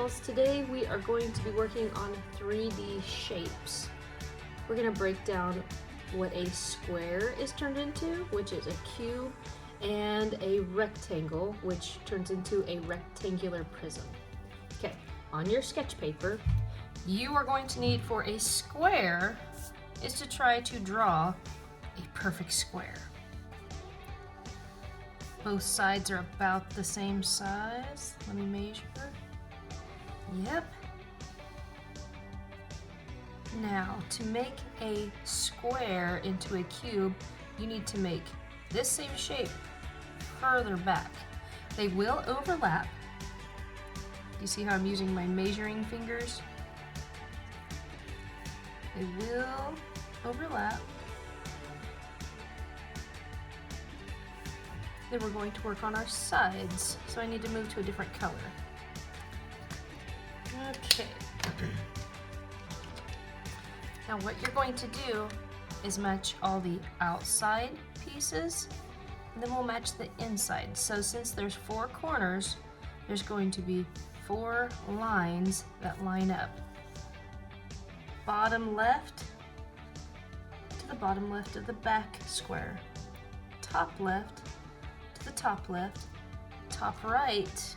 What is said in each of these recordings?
Pals. Today we are going to be working on 3D shapes. We're going to break down what a square is turned into, which is a cube, and a rectangle, which turns into a rectangular prism. Okay, on your sketch paper, you are going to need for a square is to try to draw a perfect square. Both sides are about the same size. Let me measure. Yep. Now, to make a square into a cube, you need to make this same shape further back. They will overlap. You see how I'm using my measuring fingers? They will overlap. Then we're going to work on our sides, so I need to move to a different color. Okay. Now what you're going to do is match all the outside pieces, and then we'll match the inside. So since there's 4 corners, there's going to be 4 lines that line up. Bottom left to the bottom left of the back square. Top left to the top left. Top right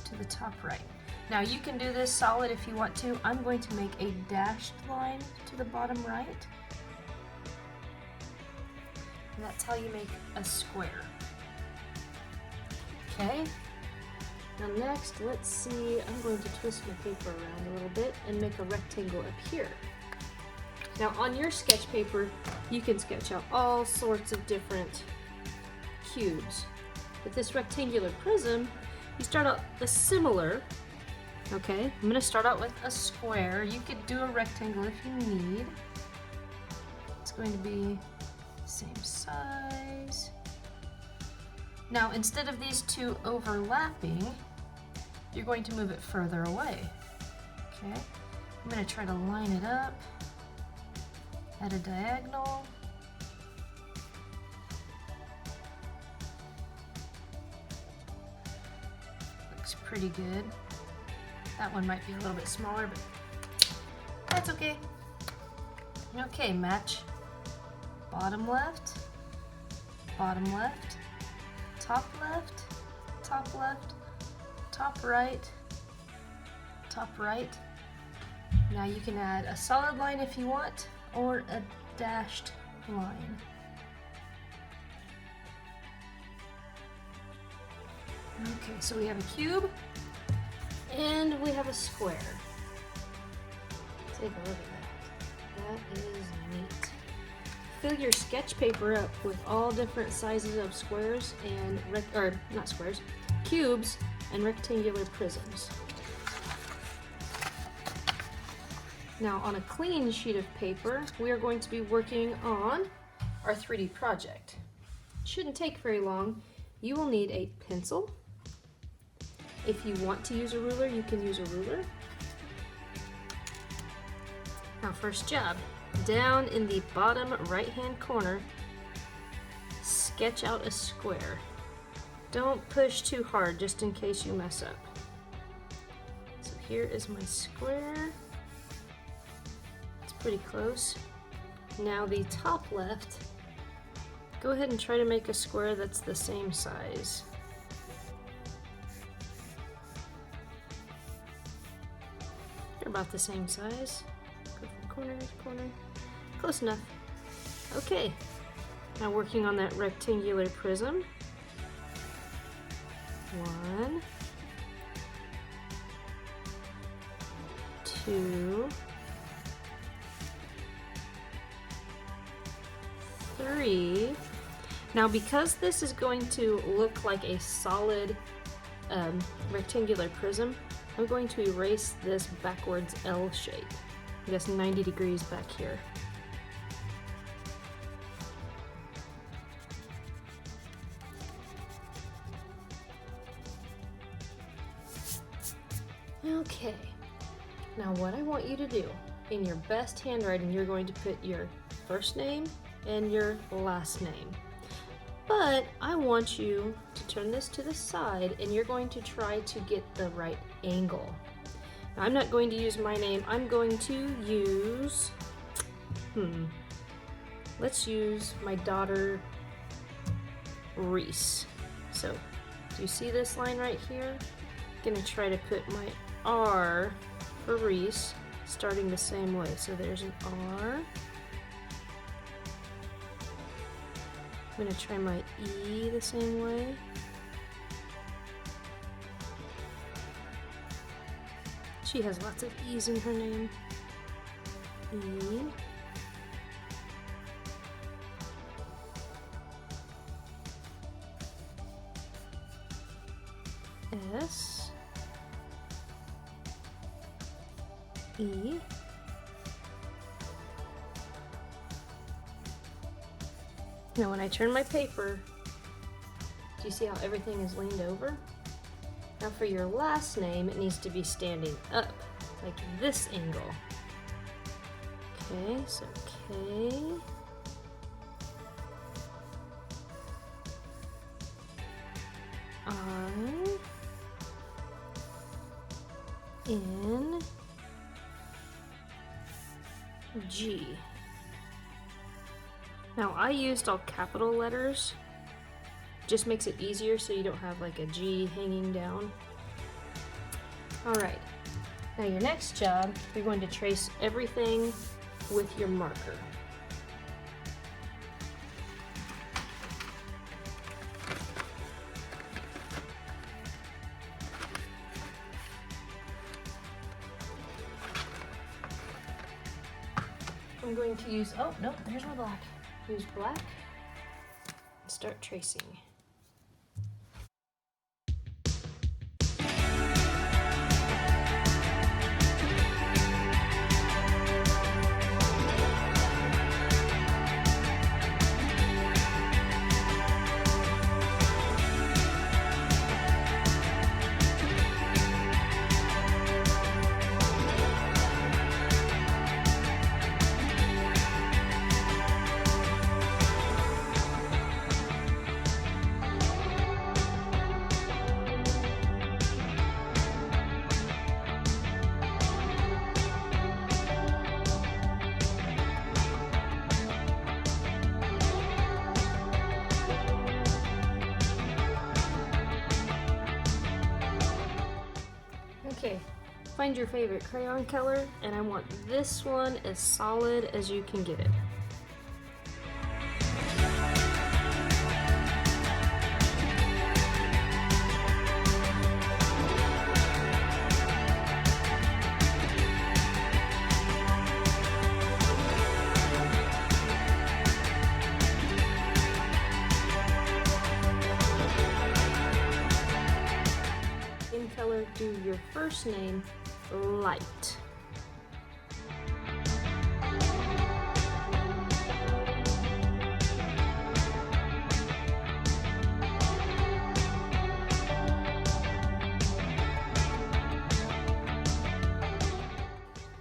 to the top right. Now you can do this solid if you want to. I'm going to make a dashed line to the bottom right. And that's how you make a square. Okay. Now next, let's see, I'm going to twist my paper around a little bit and make a rectangle up here. Now on your sketch paper, you can sketch out all sorts of different cubes. With this rectangular prism, you start out similar. Okay, I'm going to start out with a square. You could do a rectangle if you need. It's going to be the same size. Now, instead of these two overlapping, you're going to move it further away. Okay, I'm going to try to line it up at a diagonal. Looks pretty good. That one might be a little bit smaller, but that's okay. Okay, match bottom left, top left, top left, top right, top right. Now you can add a solid line if you want, or a dashed line. Okay, so we have a cube. And we have a square. Take a look at that. That is neat. Fill your sketch paper up with all different sizes of squares and cubes and rectangular prisms. Now on a clean sheet of paper, we are going to be working on our 3D project. It shouldn't take very long. You will need a pencil. If you want to use a ruler, you can use a ruler. Now, first job, down in the bottom right-hand corner, sketch out a square. Don't push too hard, just in case you mess up. So here is my square. It's pretty close. Now the top left, go ahead and try to make a square that's the same size. About the same size. Go from corner to corner. Close enough. Okay. Now working on that rectangular prism. 1, 2, 3. Now because this is going to look like a solid rectangular prism, I'm going to erase this backwards L shape. I guess 90 degrees back here. Okay, now what I want you to do, in your best handwriting, you're going to put your first name and your last name. But I want you to turn this to the side and you're going to try to get the right angle. Now, I'm not going to use my name. I'm going to use, let's use my daughter Reese. So, do you see this line right here? I'm gonna try to put my R for Reese starting the same way. So there's an R. I'm gonna try my E the same way. She has lots of E's in her name. E. S. E. Now when I turn my paper, do you see how everything is leaned over? Now for your last name, it needs to be standing up, like this angle. Okay, so K. I. N. G. Now I used all capital letters. Just makes it easier so you don't have like a G hanging down. Alright, now your next job, you're going to trace everything with your marker. I'm going to use, oh no, there's my black. Use black and start tracing. Okay, find your favorite crayon color, and I want this one as solid as you can get it. Color, do your first name light.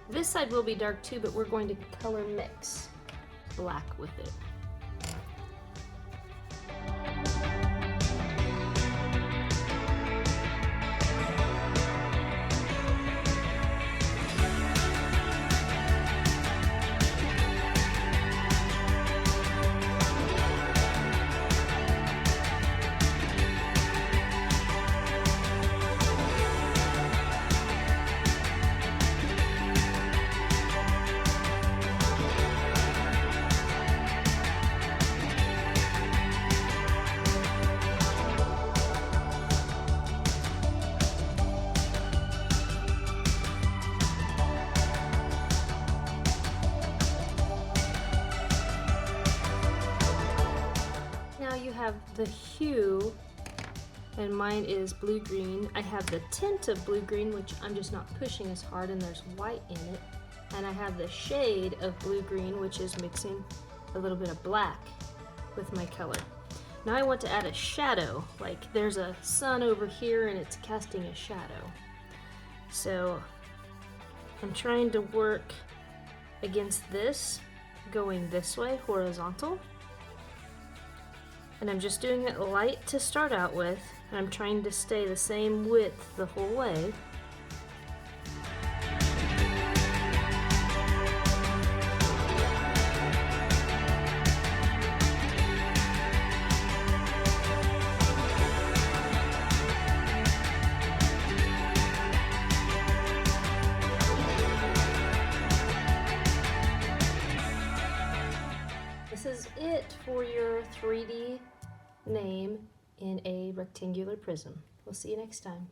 This side will be dark too, but we're going to color mix black with it. Have the hue, and mine is blue-green. I have the tint of blue-green, which I'm just not pushing as hard, and there's white in it. And I have the shade of blue-green, which is mixing a little bit of black with my color. Now I want to add a shadow, like there's a sun over here and it's casting a shadow. So I'm trying to work against this, going this way, horizontal. And I'm just doing it light to start out with, and I'm trying to stay the same width the whole way. This is it for your 3D name in a rectangular prism. We'll see you next time.